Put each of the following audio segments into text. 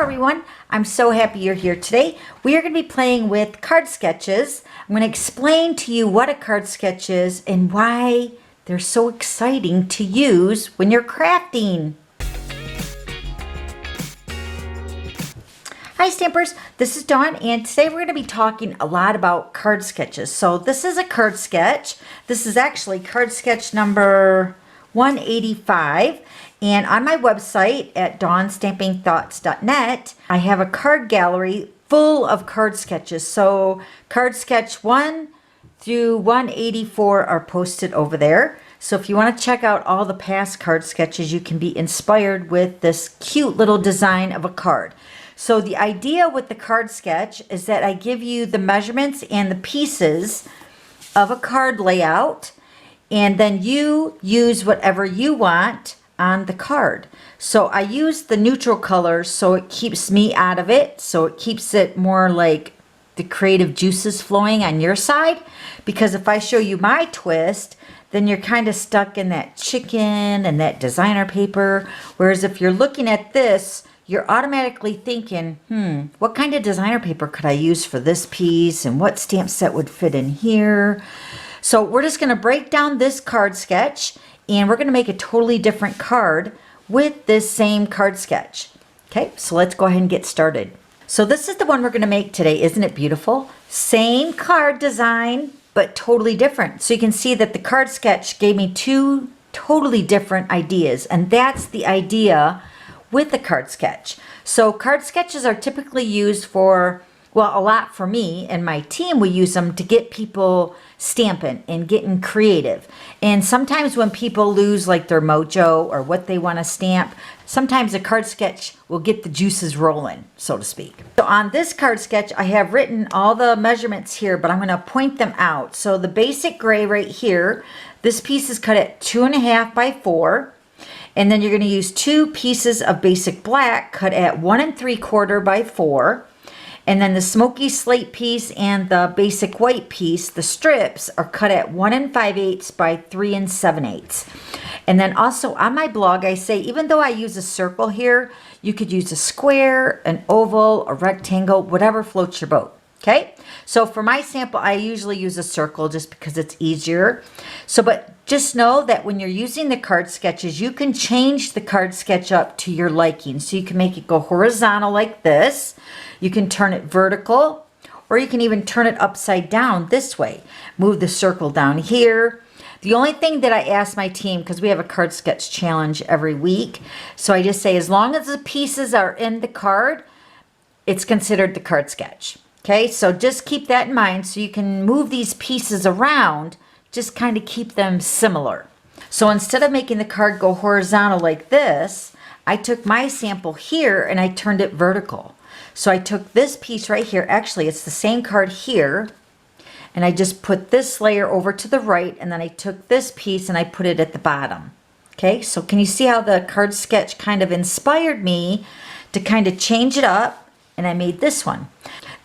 everyone, I'm so happy you're here today. We are going to be playing with card sketches. I'm going to explain to you what a card sketch is and why they're so exciting to use when you're crafting. Hi Stampers, this is Dawn, and today we're going to be talking a lot about card sketches. So this is a card sketch. This is actually card sketch number 185, and on my website at dawnstampingthoughts.net I have a card gallery full of card sketches. So card sketch 1 through 184 are posted over there. So if you want to check out all the past card sketches, you can be inspired with this cute little design of a card. So the idea with the card sketch is that I give you the measurements and the pieces of a card layout, and then you use whatever you want on the card. So I use the neutral colors so it keeps me out of it, so it keeps it more like the creative juices flowing on your side, because if I show you my twist, then you're kind of stuck in that chicken and that designer paper. Whereas if you're looking at this, you're automatically thinking, what kind of designer paper could I use for this piece, and what stamp set would fit in here? So we're just going to break down this card sketch, and we're going to make a totally different card with this same card sketch. Okay, so let's go ahead and get started. So this is the one we're going to make today. Isn't it beautiful? Same card design, but totally different. So you can see that the card sketch gave me two totally different ideas, and that's the idea with the card sketch. So card sketches are typically used for, well, a lot for me and my team. We use them to get people stamping and getting creative. And sometimes when people lose like their mojo or what they want to stamp, sometimes a card sketch will get the juices rolling, so to speak. So on this card sketch, I have written all the measurements here, but I'm going to point them out. So the basic gray right here, this piece is cut at 2.5 by 4. And then you're going to use 2 pieces of basic black cut at 1 3/4 by 4. And then the smoky slate piece and the basic white piece, the strips, are cut at 1 5/8 by 3 7/8. And then also on my blog, I say, even though I use a circle here, you could use a square, an oval, a rectangle, whatever floats your boat. Okay, so for my sample, I usually use a circle just because it's easier. So, but just know that when you're using the card sketches, you can change the card sketch up to your liking. So you can make it go horizontal like this. You can turn it vertical, or you can even turn it upside down this way. Move the circle down here. The only thing that I ask my team, because we have a card sketch challenge every week, so I just say as long as the pieces are in the card, it's considered the card sketch. Okay, so just keep that in mind so you can move these pieces around, just kind of keep them similar. So instead of making the card go horizontal like this, I took my sample here and I turned it vertical. So I took this piece right here, actually it's the same card here, and I just put this layer over to the right, and then I took this piece and I put it at the bottom. Okay, so can you see how the card sketch kind of inspired me to kind of change it up, and I made this one.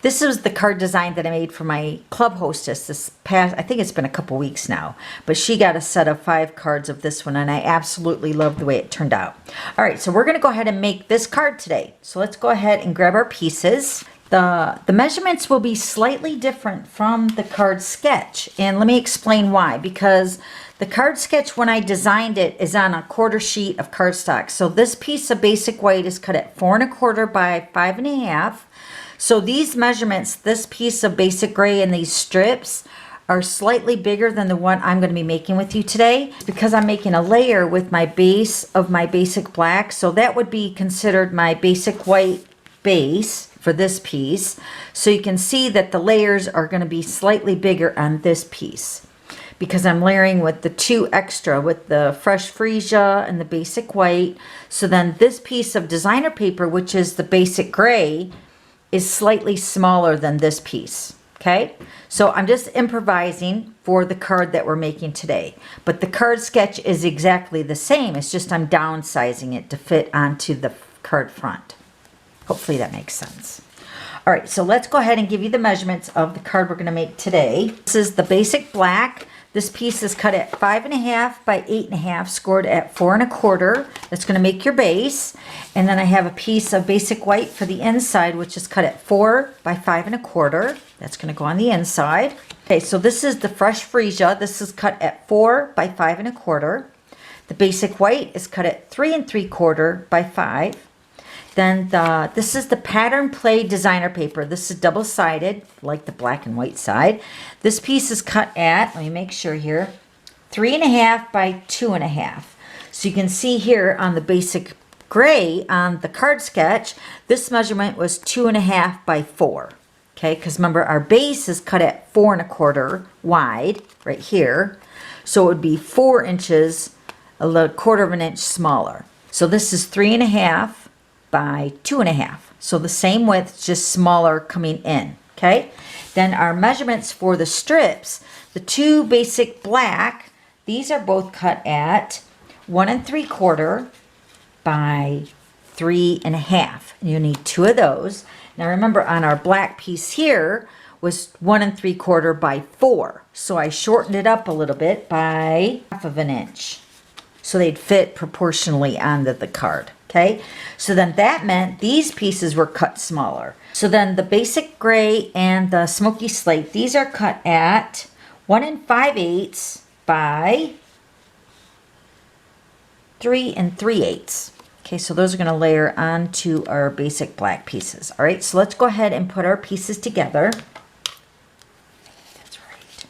This is the card design that I made for my club hostess this past, I think it's been a couple weeks now, but she got a set of 5 cards of this one, and I absolutely love the way it turned out. All right, so we're going to go ahead and make this card today. So let's go ahead and grab our pieces. The measurements will be slightly different from the card sketch, and let me explain why. Because the card sketch, when I designed it, is on a 1/4 sheet of cardstock. So this piece of basic white is cut at 4 1/4 by 5 1/2. So these measurements, this piece of basic gray and these strips, are slightly bigger than the one I'm going to be making with you today, because I'm making a layer with my base of my basic black. So that would be considered my basic white base for this piece. So you can see that the layers are going to be slightly bigger on this piece, because I'm layering with the 2 extra with the fresh freesia and the basic white. So then this piece of designer paper, which is the basic gray, is slightly smaller than this piece. Okay, so I'm just improvising for the card that we're making today, but the card sketch is exactly the same. It's just I'm downsizing it to fit onto the card front. Hopefully that makes sense. All right, so let's go ahead and give you the measurements of the card we're going to make today. This is the basic black. This piece is cut at 5.5 by 8.5, scored at 4 1/4. That's going to make your base. And then I have a piece of basic white for the inside, which is cut at 4 by 5 1/4. That's going to go on the inside. Okay, so this is the fresh freesia. This is cut at 4 by 5 1/4. The basic white is cut at 3 3/4 by 5. Then this is the pattern play designer paper. This is double-sided, like the black and white side. This piece is cut at, let me make sure here, 3.5 by 2.5. So you can see here on the basic gray on the card sketch, this measurement was 2.5 by 4. Okay, because remember our base is cut at 4 1/4 wide right here. So it would be 4 inches, a little 1/4 of an inch smaller. So this is 3.5 by 2.5. So the same width, just smaller coming in. Okay. Then our measurements for the strips, the two basic black, these are both cut at 1 3/4 by 3.5. And you need 2 of those. Now remember on our black piece here was 1 3/4 by 4. So I shortened it up a little bit by 1/2 inch. So they'd fit proportionally onto the card. Okay, so then that meant these pieces were cut smaller. So then the basic gray and the smoky slate, these are cut at 1 5/8 by 3 3/8. Okay, so those are going to layer onto our basic black pieces. All right, so let's go ahead and put our pieces together. That's right.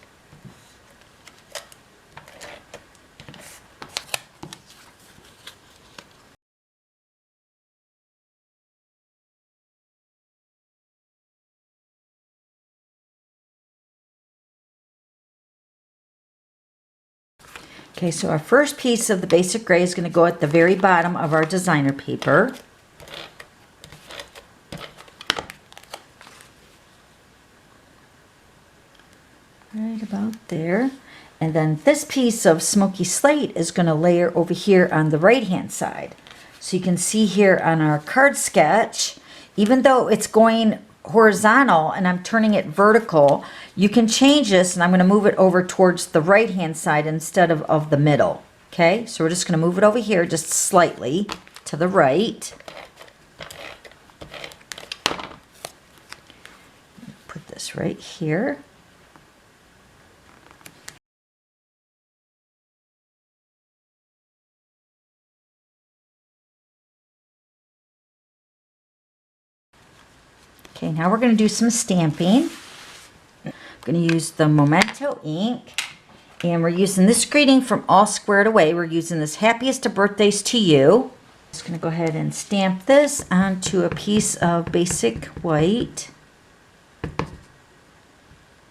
Okay, so our first piece of the basic gray is going to go at the very bottom of our designer paper. Right about there. And then this piece of smoky slate is going to layer over here on the right hand side. So you can see here on our card sketch, even though it's going horizontal and I'm turning it vertical, you can change this, and I'm going to move it over towards the right hand side instead of the middle. Okay, so we're just going to move it over here just slightly to the right. Put this right here. Okay, now we're going to do some stamping. I'm going to use the Memento ink, and we're using this greeting from All Squared Away. We're using this Happiest of Birthdays to You. Just going to go ahead and stamp this onto a piece of basic white.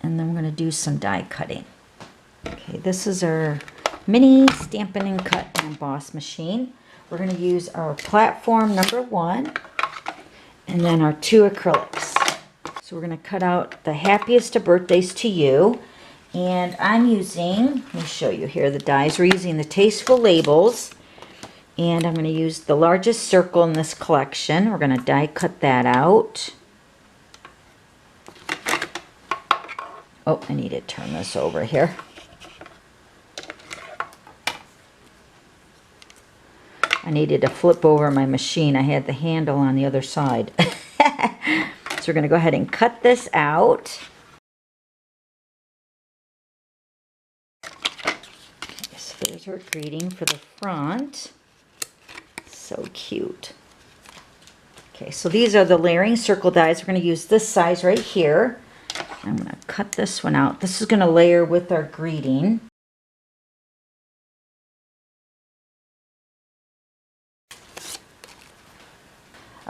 And then we're going to do some die cutting. Okay, this is our mini Stampin' and Cut and Emboss machine. We're going to use our platform number 1. And then our 2 acrylics. So we're going to cut out the Happiest of Birthdays to You. And I'm using, let me show you here the dies. We're using the Tasteful Labels. And I'm going to use the largest circle in this collection. We're going to die cut that out. Oh, I need to turn this over here. I needed to flip over my machine. I had the handle on the other side. So we're going to go ahead and cut this out. Okay, so there's our greeting for the front. So cute. Okay, so these are the layering circle dies. We're going to use this size right here. I'm going to cut this one out. This is going to layer with our greeting.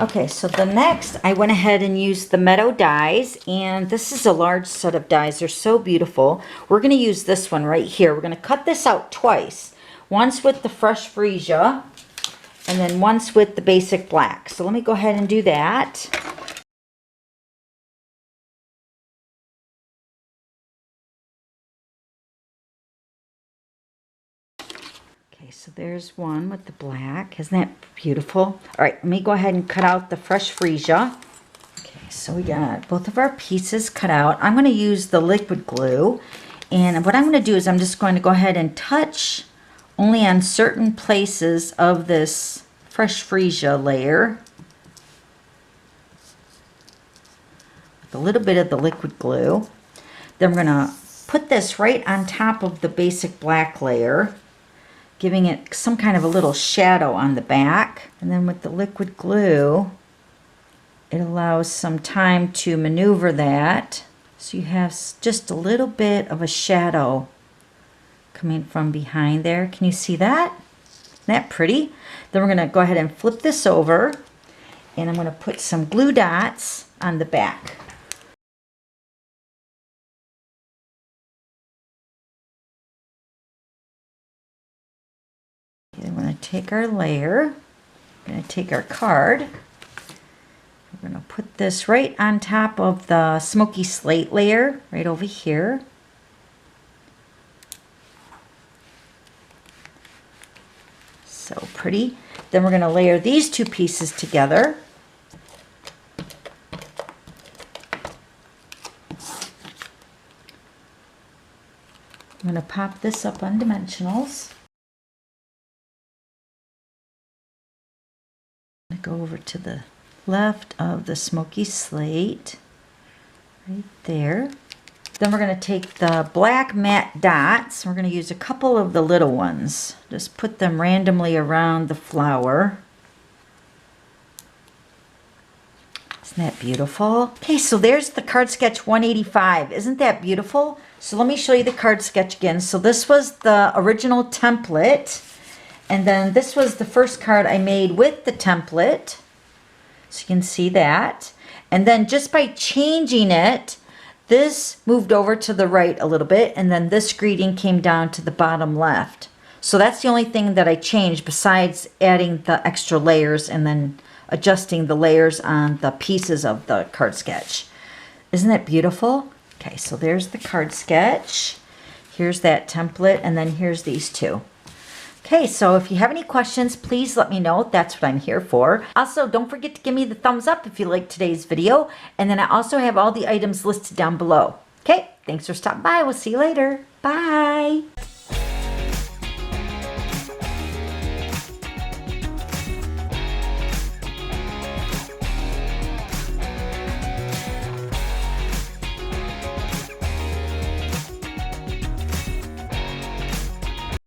Okay, so the next, I went ahead and used the Meadow dies, and this is a large set of dies. They're so beautiful. We're going to use this one right here. We're going to cut this out twice. Once with the fresh freesia, and then once with the basic black. So let me go ahead and do that. Okay, so there's one with the black. Isn't that beautiful? All right, let me go ahead and cut out the fresh freesia. Okay, so we got both of our pieces cut out. I'm going to use the liquid glue, And what I'm going to do is I'm just going to go ahead and touch only on certain places of this fresh freesia layer with a little bit of the liquid glue. Then we're going to put this right on top of the basic black layer, giving it some kind of a little shadow on the back. And then with the liquid glue, it allows some time to maneuver that. So you have just a little bit of a shadow coming from behind there. Can you see that? Isn't that pretty? Then we're going to go ahead and flip this over, and I'm going to put some glue dots on the back. Okay, I'm going to take our layer, I'm going to take our card. We're going to put this right on top of the smoky slate layer, right over here. So pretty. Then we're going to layer these two pieces together. I'm going to pop this up on dimensionals. I'm going to go over to the left of the smoky slate, right there. Then we're going to take the black matte dots. We're going to use a couple of the little ones. Just put them randomly around the flower. Isn't that beautiful? Okay, so there's the card sketch 185. Isn't that beautiful? So let me show you the card sketch again. So this was the original template, and then this was the first card I made with the template. So you can see that. And then just by changing it, this moved over to the right a little bit, and then this greeting came down to the bottom left. So that's the only thing that I changed besides adding the extra layers and then adjusting the layers on the pieces of the card sketch. Isn't that beautiful? Okay, so there's the card sketch. Here's that template, and then here's these two. Okay, so if you have any questions, please let me know. That's what I'm here for. Also, don't forget to give me the thumbs up if you liked today's video. And then I also have all the items listed down below. Okay, thanks for stopping by. We'll see you later. Bye.